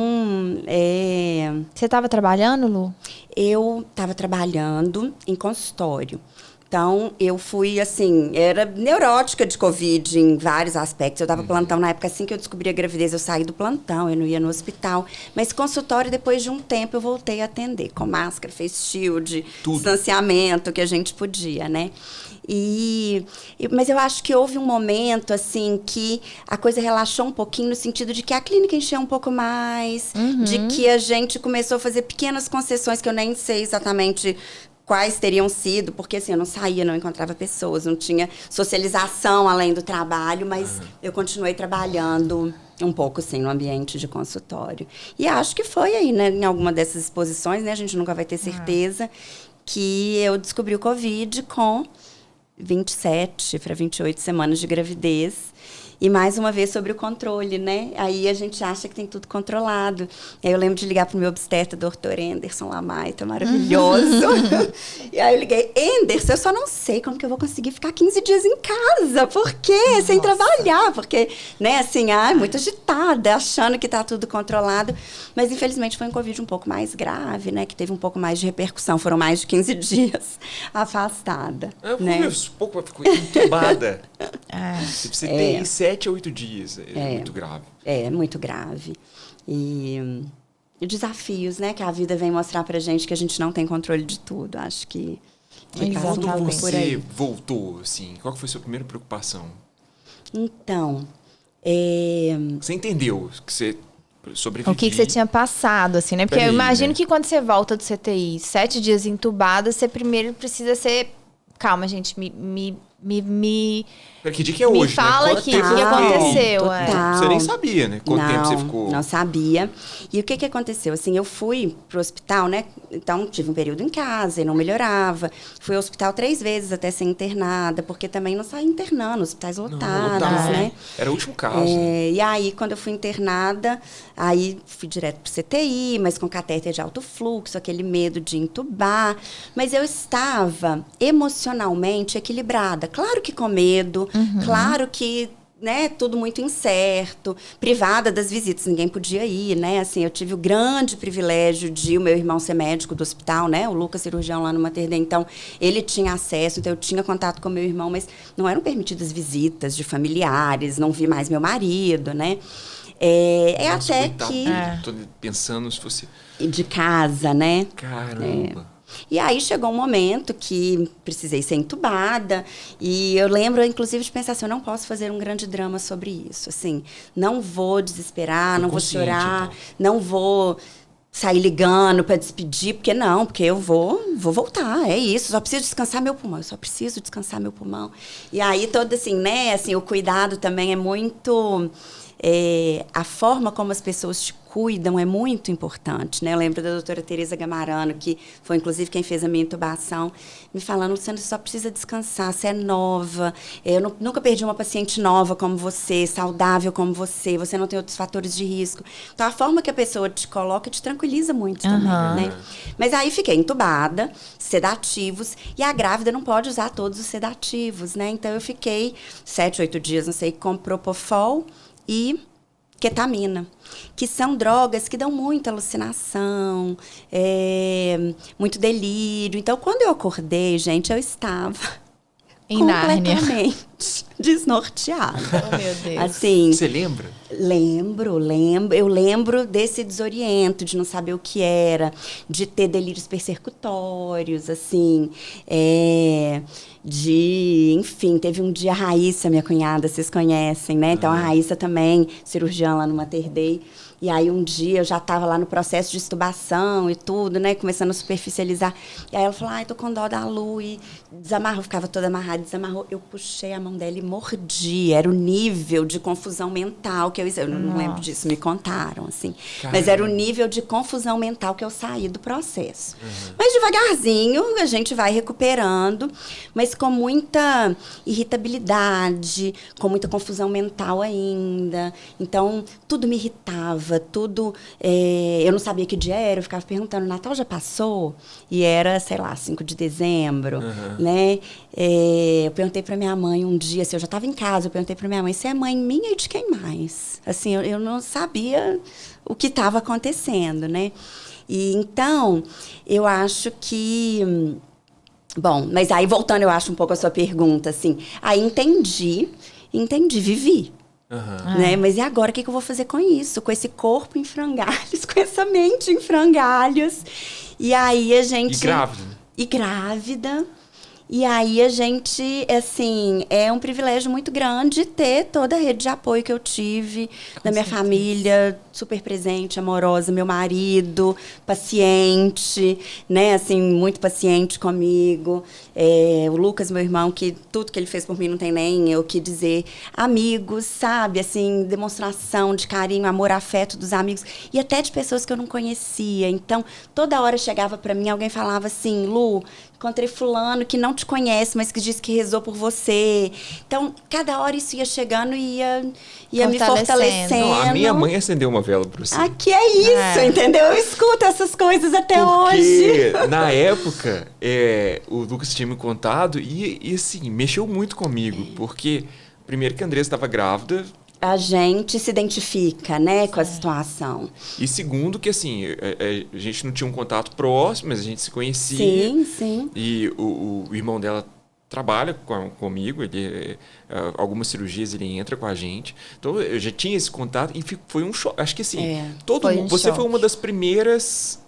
Você estava trabalhando, Lu? Eu estava trabalhando em consultório. Então, eu fui, assim, era neurótica de Covid em vários aspectos. Eu dava plantão na época, assim que eu descobri a gravidez, eu saí do plantão, eu não ia no hospital. Mas consultório, depois de um tempo, eu voltei a atender, com máscara, face shield, distanciamento, que a gente podia, né? Mas eu acho que houve um momento, assim, que a coisa relaxou um pouquinho, no sentido de que a clínica encheu um pouco mais, de que a gente começou a fazer pequenas concessões, que eu nem sei exatamente quais teriam sido, porque assim, eu não saía, não encontrava pessoas, não tinha socialização além do trabalho, mas eu continuei trabalhando um pouco, assim, no ambiente de consultório. E acho que foi aí, né, em alguma dessas exposições, né, a gente nunca vai ter certeza, que eu descobri o Covid com 27 para 28 semanas de gravidez. E mais uma vez sobre o controle, né? Aí a gente acha que tem tudo controlado. Aí eu lembro de ligar pro meu obstetra, doutor Anderson Lamaita, maravilhoso. E aí eu liguei, Anderson, eu só não sei como que eu vou conseguir ficar 15 dias em casa. Por quê? Sem trabalhar. Porque, né, assim, muito agitada, achando que tá tudo controlado. Mas, infelizmente, foi um Covid um pouco mais grave, né? Que teve um pouco mais de repercussão. Foram mais de 15 dias afastada. Ficou entubada. Você tem 7 a 8 dias. É muito grave. É muito grave. E desafios, né? Que a vida vem mostrar pra gente que a gente não tem controle de tudo. Acho que quando você voltou, assim, qual foi a sua primeira preocupação? Então, Você entendeu que você sobrevivia? O que você tinha passado, assim, né? Porque eu imagino que quando você volta do CTI, 7 dias entubada, você primeiro precisa ser... Calma, gente, Que dia que é hoje, me fala né? aqui o que aconteceu. Você nem sabia, né? Quanto tempo você ficou? Não sabia. E o que aconteceu? Assim, eu fui pro hospital, né? Então, tive um período em casa e não melhorava. Fui ao hospital 3 vezes até ser internada, porque também não saí internando, hospitais lotados, né? Era o último caso. Né? E aí, quando eu fui internada, aí fui direto pro CTI, mas com catéter de alto fluxo, aquele medo de entubar. Mas eu estava emocionalmente equilibrada. Claro que com medo, claro que, né, tudo muito incerto, privada das visitas, ninguém podia ir, né, assim, eu tive o grande privilégio de o meu irmão ser médico do hospital, né, o Lucas, cirurgião lá no Mater Dei, então ele tinha acesso, então eu tinha contato com o meu irmão, mas não eram permitidas visitas de familiares, não vi mais meu marido, né. Nossa, até coitado, que... Tô pensando se fosse... De casa, né. Caramba. E aí chegou um momento que precisei ser entubada e eu lembro, inclusive, de pensar assim, eu não posso fazer um grande drama sobre isso, assim, não vou desesperar, não vou chorar, então. Não vou sair ligando para despedir, porque eu vou voltar, é isso, só preciso descansar meu pulmão, E aí todo assim, né, assim, o cuidado também é muito... a forma como as pessoas te cuidam é muito importante, né? Eu lembro da doutora Tereza Gamarano, que foi, inclusive, quem fez a minha intubação, me falando, Luciana, você só precisa descansar, você é nova, eu nunca perdi uma paciente nova como você, saudável como você não tem outros fatores de risco. Então, a forma que a pessoa te coloca te tranquiliza muito também, né? Mas aí fiquei entubada, sedativos, e a grávida não pode usar todos os sedativos, né? Então, eu fiquei 7, 8 dias, não sei, com Propofol e ketamina, que são drogas que dão muita alucinação, muito delírio. Então, quando eu acordei, gente, eu estava em Nárnia. desnorteada. Oh, meu Deus. Assim, você lembra? Lembro. Eu lembro desse desoriento, de não saber o que era, de ter delírios persecutórios, assim, enfim, teve um dia a Raíssa, minha cunhada, vocês conhecem, né? Então, a Raíssa também, cirurgiã lá no Mater Dei. E aí, um dia, eu já estava lá no processo de extubação e tudo, né? Começando a superficializar. E aí, ela falou, tô com dó da Lu. E desamarrou, ficava toda amarrada, desamarrou. Eu puxei a mão dela e mordi. Era o nível de confusão mental que eu não lembro disso, me contaram, assim. Caramba. Mas era o nível de confusão mental que eu saí do processo. Mas devagarzinho, a gente vai recuperando, mas com muita irritabilidade, com muita confusão mental ainda. Então, tudo me irritava. Tudo, eu não sabia que dia era, eu ficava perguntando, Natal já passou? E era, sei lá, 5 de dezembro, né? Eu perguntei para minha mãe um dia, assim, eu já estava em casa, eu perguntei para minha mãe, você é mãe minha e de quem mais? Assim, eu não sabia o que estava acontecendo, né? E então, eu acho que... Bom, mas aí voltando, eu acho um pouco a sua pergunta, assim, aí entendi, vivi. Né? Mas e agora, o que eu vou fazer com isso? Com esse corpo em frangalhos, com essa mente em frangalhos. E aí a gente... E grávida. E aí a gente, assim, é um privilégio muito grande ter toda a rede de apoio que eu tive, da minha família, super presente, amorosa, meu marido, paciente, né, assim, muito paciente comigo. O Lucas, meu irmão, que tudo que ele fez por mim não tem nem eu que dizer. Amigos, sabe, assim, demonstração de carinho, amor, afeto dos amigos. E até de pessoas que eu não conhecia. Então, toda hora chegava para mim, alguém falava assim, Lu, encontrei fulano que não te conhece, mas que disse que rezou por você. Então, cada hora isso ia chegando e ia me fortalecendo. Não, a minha mãe acendeu uma vela para você. Aqui é isso, entendeu? Eu escuto essas coisas até hoje. Porque, na época, o Lucas tinha me contado e assim, mexeu muito comigo. Porque, primeiro que a Andressa estava grávida... A gente se identifica, né, com a situação. E segundo que, assim, a gente não tinha um contato próximo, mas a gente se conhecia. Sim. E o irmão dela trabalha comigo, algumas cirurgias ele entra com a gente. Então, eu já tinha esse contato e foi um choque. Acho que, assim, você foi uma das primeiras...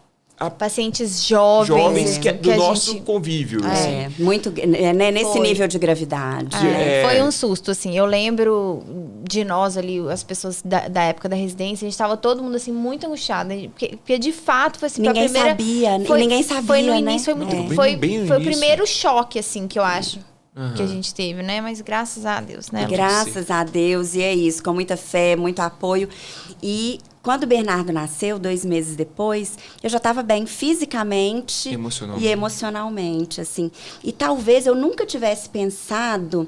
pacientes jovens do nosso convívio. Assim. Muito, né, nesse nível de gravidade. Foi um susto, assim. Eu lembro de nós ali, as pessoas da época da residência, a gente estava todo mundo, assim, muito angustiado. Porque de fato, foi assim, ninguém sabia, Foi no início, né? foi o primeiro choque, assim, que eu acho. Que a gente teve, né? Mas graças a Deus, né? Graças a Deus, e é isso, com muita fé, muito apoio. E quando o Bernardo nasceu, 2 meses depois, eu já estava bem fisicamente e emocionalmente, assim. E talvez eu nunca tivesse pensado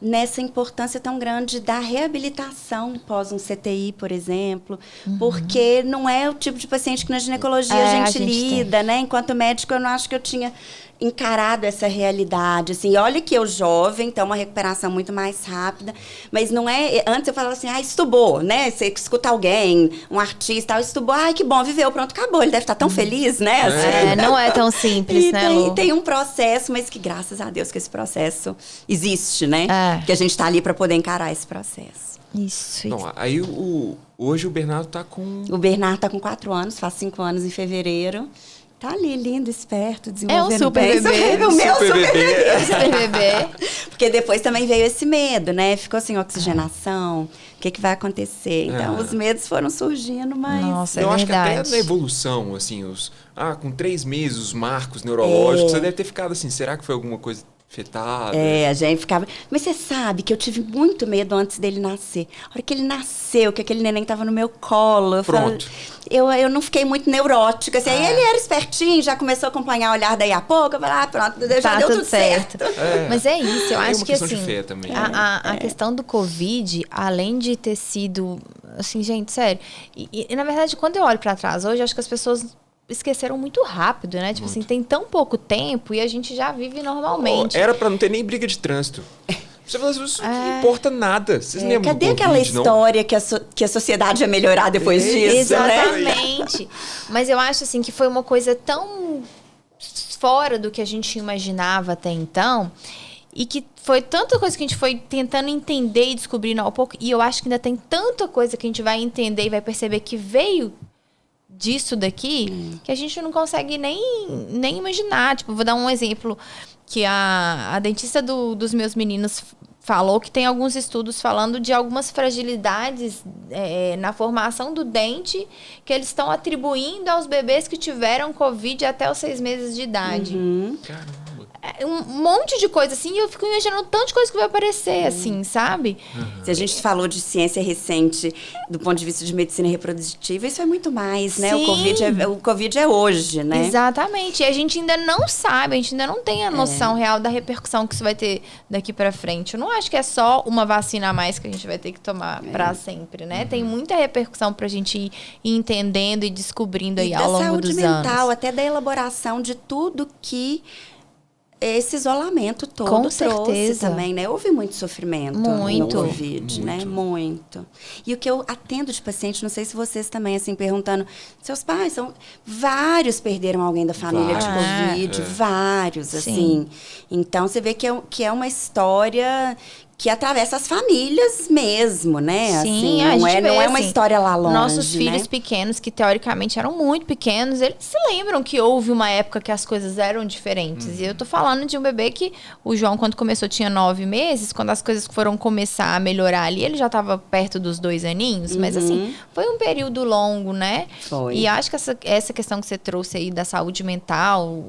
nessa importância tão grande da reabilitação pós um CTI, por exemplo, porque não é o tipo de paciente que na ginecologia a gente lida, né? Enquanto médico, eu não acho que eu tinha encarado essa realidade, assim, olha que eu jovem, então uma recuperação muito mais rápida, mas não é, antes eu falava assim, estubou, né, você escuta alguém, um artista, tal, estubou, que bom, viveu, pronto, acabou, ele deve estar tão feliz, né, assim. Não é tão simples, né, Lu? Tem um processo, mas que graças a Deus que esse processo existe, né, que a gente tá ali para poder encarar esse processo. Isso. Não, aí hoje o Bernardo tá com... O Bernardo tá com 4 anos, faz 5 anos em fevereiro. Tá ali, lindo, esperto, desenvolvendo bem. É um super bebê. O meu super bebê. Super bebê. Porque depois também veio esse medo, né? Ficou sem oxigenação. O que vai acontecer? Então, os medos foram surgindo, mas... Nossa, eu é acho verdade. que até na evolução, assim, com 3 meses, os marcos neurológicos, você deve ter ficado assim, será que foi alguma coisa afetada? A gente ficava... Mas você sabe que eu tive muito medo antes dele nascer. A hora que ele nasceu, que aquele neném tava no meu colo... Eu não fiquei muito neurótica, assim. Aí ele era espertinho, já começou a acompanhar o olhar daí a pouco. Eu falei, pronto, já deu tudo certo. Mas é isso, eu acho que assim... de fé também, a questão do Covid, além de ter sido... Assim, gente, sério. E na verdade, quando eu olho pra trás hoje, acho que as pessoas... esqueceram muito rápido, né? Tipo assim, tem tão pouco tempo e a gente já vive normalmente. Era pra não ter nem briga de trânsito. Você fala assim, isso não importa nada. Vocês lembram cadê do aquela COVID, história que a sociedade ia melhorar depois disso, Exatamente. Né? Mas eu acho assim que foi uma coisa tão fora do que a gente imaginava até então. E que foi tanta coisa que a gente foi tentando entender e descobrindo ao pouco. E eu acho que ainda tem tanta coisa que a gente vai entender e vai perceber que veio disso daqui, que a gente não consegue nem imaginar. Tipo, vou dar um exemplo, que a dentista dos meus meninos falou que tem alguns estudos falando de algumas fragilidades na formação do dente que eles estão atribuindo aos bebês que tiveram Covid até os 6 meses de idade. Caramba. Um monte de coisa, assim, e eu fico imaginando tanto de coisa que vai aparecer, assim, sabe? Se a gente falou de ciência recente do ponto de vista de medicina reprodutiva, isso é muito mais, né? O Covid é hoje, né? Exatamente. E a gente ainda não sabe, a gente ainda não tem a noção real da repercussão que isso vai ter daqui pra frente. Eu não acho que é só uma vacina a mais que a gente vai ter que tomar pra sempre, né? Tem muita repercussão pra gente ir entendendo e descobrindo aí ao longo dos anos. Da saúde mental, até da elaboração de tudo que esse isolamento todo Com trouxe certeza. também, né? Houve muito sofrimento Muito. no Covid, né? Muito. E o que eu atendo de paciente, não sei se vocês também, assim, perguntando, seus pais vários perderam alguém da família de Covid, vários, assim. Então, você vê que é uma história que atravessa as famílias mesmo, né? Sim, assim, a gente vê, não é uma assim, história lá longe, nossos né? filhos pequenos, que teoricamente eram muito pequenos, eles se lembram que houve uma época que as coisas eram diferentes. E eu tô falando de um bebê que o João, quando começou, tinha 9 meses. Quando as coisas foram começar a melhorar ali, ele já tava perto dos 2 aninhos. Mas assim, foi um período longo, né? Foi. E acho que essa questão que você trouxe aí da saúde mental,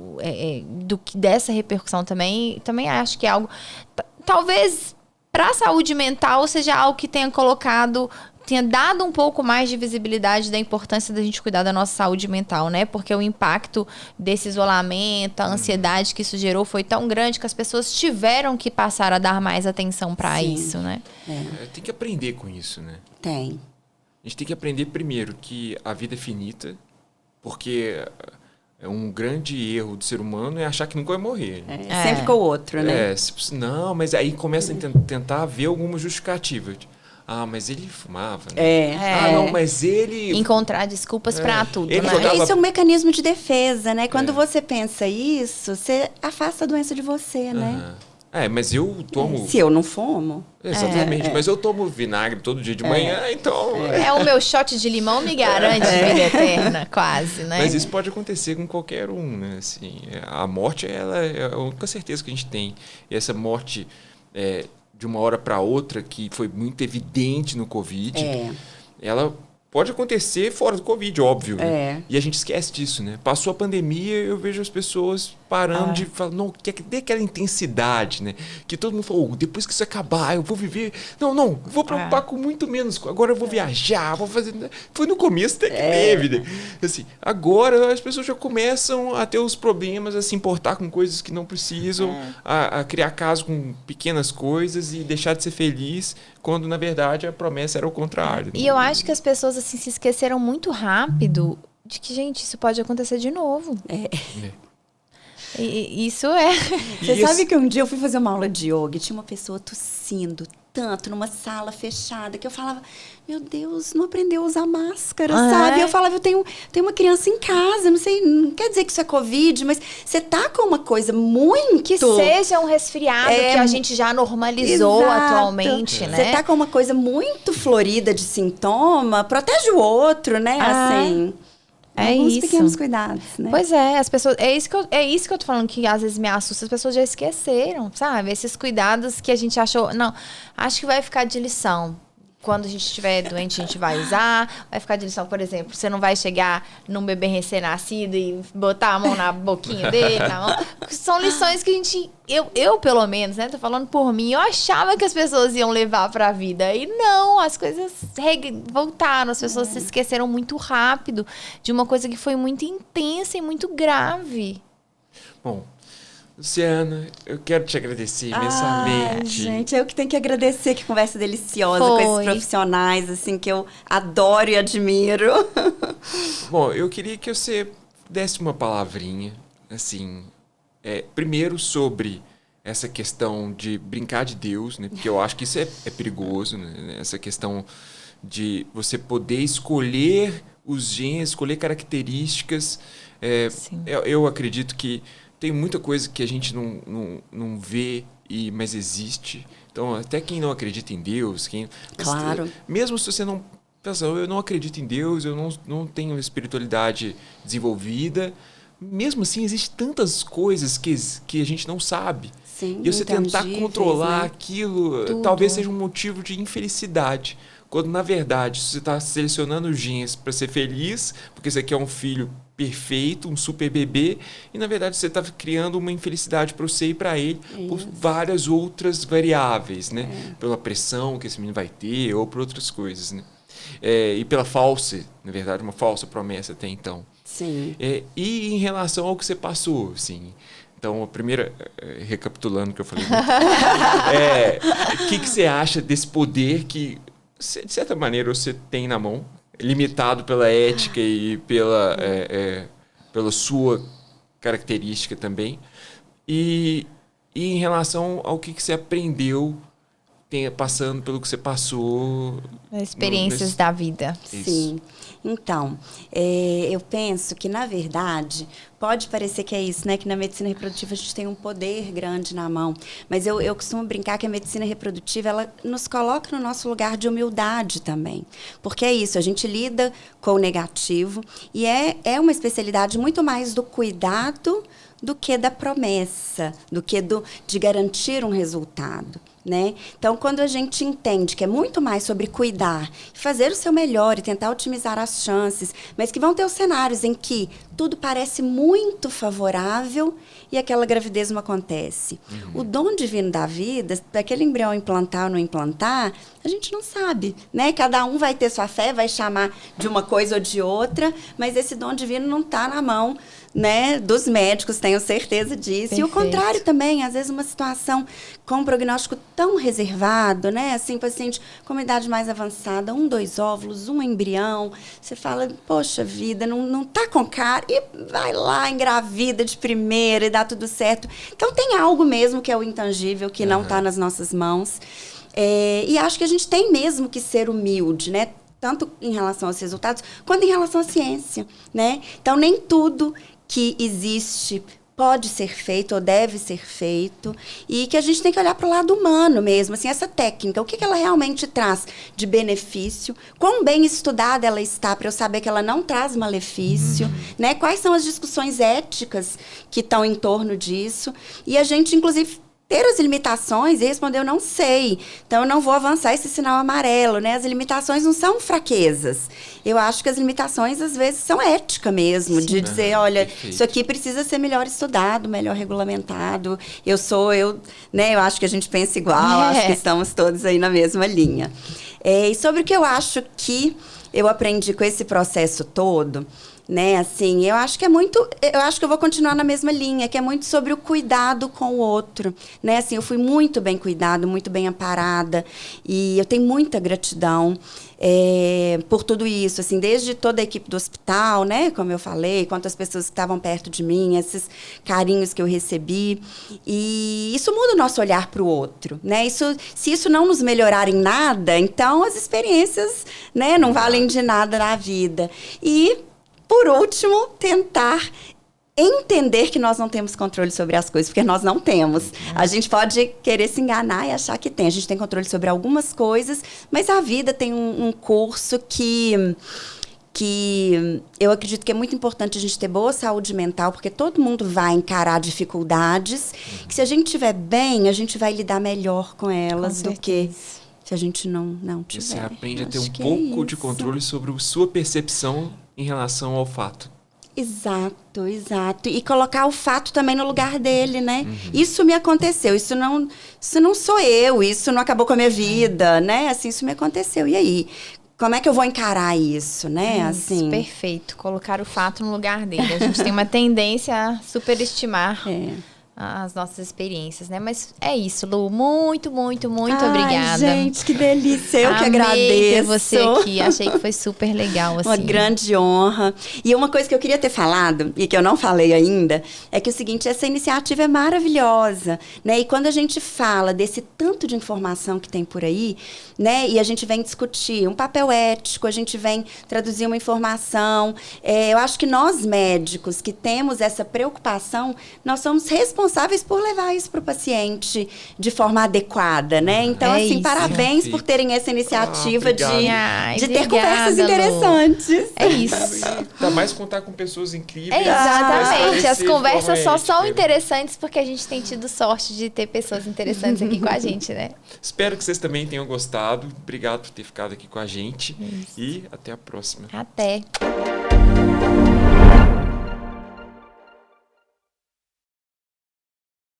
dessa repercussão também acho que é algo... Talvez... Para a saúde mental seja algo que tenha dado um pouco mais de visibilidade da importância da gente cuidar da nossa saúde mental, né? Porque o impacto desse isolamento, a ansiedade que isso gerou foi tão grande que as pessoas tiveram que passar a dar mais atenção para isso, né? Tem que aprender com isso, né? Tem. A gente tem que aprender primeiro que a vida é finita, porque é um grande erro do ser humano é achar que nunca vai morrer. Sempre com o outro, né? Não, mas aí começa a tentar ver alguma justificativa. Mas ele fumava, né? Não, mas ele... Encontrar desculpas para tudo, né? Isso é um mecanismo de defesa, né? Quando você pensa isso, você afasta a doença de você, né? Mas eu tomo... Se eu não fumo... Exatamente, mas eu tomo vinagre todo dia de manhã, então... O meu shot de limão me garante vida eterna, quase, né? Mas isso pode acontecer com qualquer um, né? Assim, a morte, ela é a única certeza que a gente tem. E essa morte, de uma hora para outra, que foi muito evidente no Covid, ela... Pode acontecer fora do Covid, óbvio. Né? E a gente esquece disso, né? Passou a pandemia, eu vejo as pessoas parando de falar, não, cadê aquela intensidade, né? Que todo mundo falou, depois que isso acabar, eu vou viver... Não, vou preocupar com muito menos. Agora eu vou viajar, vou fazer... Foi no começo até que teve, né? Assim, agora as pessoas já começam a ter os problemas, a se importar com coisas que não precisam, a criar caso com pequenas coisas e deixar de ser feliz, quando na verdade a promessa era o contrário. E eu acho que as pessoas assim se esqueceram muito rápido de que, gente, isso pode acontecer de novo. E isso é... Você sabe que um dia eu fui fazer uma aula de yoga e tinha uma pessoa tossindo tanto numa sala fechada que eu falava, meu Deus, não aprendeu a usar máscara, sabe? Eu falava, eu tenho uma criança em casa, não sei, não quer dizer que isso é Covid, mas você tá com uma coisa muito... Que seja um resfriado que a gente já normalizou atualmente, né? Você tá com uma coisa muito florida de sintoma, protege o outro, né? Assim... Alguns pequenos cuidados, né? Pois é, as pessoas... É isso que eu tô falando que às vezes me assusta. As pessoas já esqueceram, sabe? Esses cuidados que a gente achou... Não, acho que vai ficar de lição. Quando a gente estiver doente, a gente vai usar. Vai ficar de lição, por exemplo, você não vai chegar num bebê recém-nascido e botar a mão na boquinha dele, na mão. São lições que a gente... Eu, pelo menos, né? Tô falando por mim. Eu achava que as pessoas iam levar pra vida. E não, as coisas voltaram. As pessoas se esqueceram muito rápido de uma coisa que foi muito intensa e muito grave. Bom... Luciana, eu quero te agradecer imensamente. Gente, eu que tenho que agradecer, que conversa deliciosa com esses profissionais, assim, que eu adoro e admiro. Bom, eu queria que você desse uma palavrinha, assim, primeiro sobre essa questão de brincar de Deus, né? Porque eu acho que isso é perigoso, né? Essa questão de você poder escolher os genes, escolher características. Eu acredito que tem muita coisa que a gente não vê mas existe. Então, até quem não acredita em Deus, Claro. Mesmo se você não pensa, eu não acredito em Deus, eu não tenho espiritualidade desenvolvida, mesmo assim, existem tantas coisas que a gente não sabe. Sim, e você tentar controlar, né, aquilo, tudo, talvez seja um motivo de infelicidade. Quando, na verdade, você está selecionando genes para ser feliz, porque você quer um filho perfeito, um super bebê, e, na verdade, você está criando uma infelicidade para você e para ele por várias outras variáveis, né? Pela pressão que esse menino vai ter ou por outras coisas, né? E pela falsa, na verdade, uma falsa promessa até então. Sim. E em relação ao que você passou, assim... Então, a primeira, recapitulando o que eu falei, o que você acha desse poder que, de certa maneira, você tem na mão, limitado pela ética e pela sua característica também, e em relação ao que você aprendeu passando pelo que você passou... Experiências da vida. Isso. Sim. Então, eu penso que, na verdade, pode parecer que é isso, né? Que na medicina reprodutiva a gente tem um poder grande na mão. Mas eu costumo brincar que a medicina reprodutiva, ela nos coloca no nosso lugar de humildade também. Porque é isso, a gente lida com o negativo e é uma especialidade muito mais do cuidado do que da promessa, do que de garantir um resultado. Né? Então, quando a gente entende que é muito mais sobre cuidar, fazer o seu melhor e tentar otimizar as chances, mas que vão ter os cenários em que tudo parece muito favorável e aquela gravidez não acontece. O dom divino da vida, daquele embrião implantar ou não implantar, a gente não sabe, né? Cada um vai ter sua fé, vai chamar de uma coisa ou de outra, mas esse dom divino não está na mão, né, dos médicos, tenho certeza disso. Perfeito. E o contrário também, às vezes uma situação com um prognóstico tão reservado, né, assim, paciente com uma idade mais avançada, 1, 2 óvulos, um embrião, você fala, poxa vida, não tá com cara, e vai lá, engravida de primeira e dá tudo certo. Então tem algo mesmo que é o intangível, que não está nas nossas mãos. E acho que a gente tem mesmo que ser humilde, né, tanto em relação aos resultados, quanto em relação à ciência, né? Então, nem tudo que existe pode ser feito ou deve ser feito, e que a gente tem que olhar para o lado humano mesmo, assim, essa técnica, o que ela realmente traz de benefício, quão bem estudada ela está para eu saber que ela não traz malefício, né? Quais são as discussões éticas que estão em torno disso, e a gente, inclusive, ter as limitações e responder, eu não sei, então eu não vou avançar esse sinal amarelo, né? As limitações não são fraquezas. Eu acho que as limitações, às vezes, são ética mesmo, de dizer, olha, perfeito, isso aqui precisa ser melhor estudado, melhor regulamentado. Né? Eu acho que a gente pensa igual, acho que estamos todos aí na mesma linha. E sobre o que eu acho que eu aprendi com esse processo todo, né, assim, eu acho que eu vou continuar na mesma linha, que é muito sobre o cuidado com o outro, né, assim, eu fui muito bem cuidada, muito bem amparada, e eu tenho muita gratidão por tudo isso, assim, desde toda a equipe do hospital, né, como eu falei, quanto as pessoas que estavam perto de mim, esses carinhos que eu recebi, e isso muda o nosso olhar para o outro, né, se isso não nos melhorar em nada, então as experiências, né, não valem de nada na vida. E por último, tentar entender que nós não temos controle sobre as coisas, porque nós não temos. A gente pode querer se enganar e achar que tem. A gente tem controle sobre algumas coisas, mas a vida tem um curso que eu acredito que é muito importante a gente ter boa saúde mental, porque todo mundo vai encarar dificuldades, que se a gente estiver bem, a gente vai lidar melhor com elas do que se a gente não tiver. Você aprende a ter um pouco de controle sobre a sua percepção em relação ao fato. Exato. E colocar o fato também no lugar dele, né? Isso me aconteceu, isso não sou eu, isso não acabou com a minha vida, né? Assim, isso me aconteceu. E aí? Como é que eu vou encarar isso, né? Assim. Perfeito. Colocar o fato no lugar dele. A gente tem uma tendência a superestimar as nossas experiências, né? Mas é isso, Lu. Muito, muito, muito obrigada. Gente, que delícia. Eu que Amei agradeço. Ter você aqui. Achei que foi super legal, assim. Uma grande honra. E uma coisa que eu queria ter falado, e que eu não falei ainda, é que o seguinte, essa iniciativa é maravilhosa, né? E quando a gente fala desse tanto de informação que tem por aí, né? E a gente vem discutir um papel ético, a gente vem traduzir uma informação. Eu acho que nós, médicos, que temos essa preocupação, nós somos responsáveis responsáveis por levar isso para o paciente de forma adequada, né? Então, assim, isso. parabéns por terem essa iniciativa de ter obrigada, conversas interessantes. É isso. Ainda mais contar com pessoas incríveis. Exatamente. As conversas só são interessantes porque a gente tem tido sorte de ter pessoas interessantes aqui com a gente, né? Espero que vocês também tenham gostado. Obrigado por ter ficado aqui com a gente. E até a próxima. Até.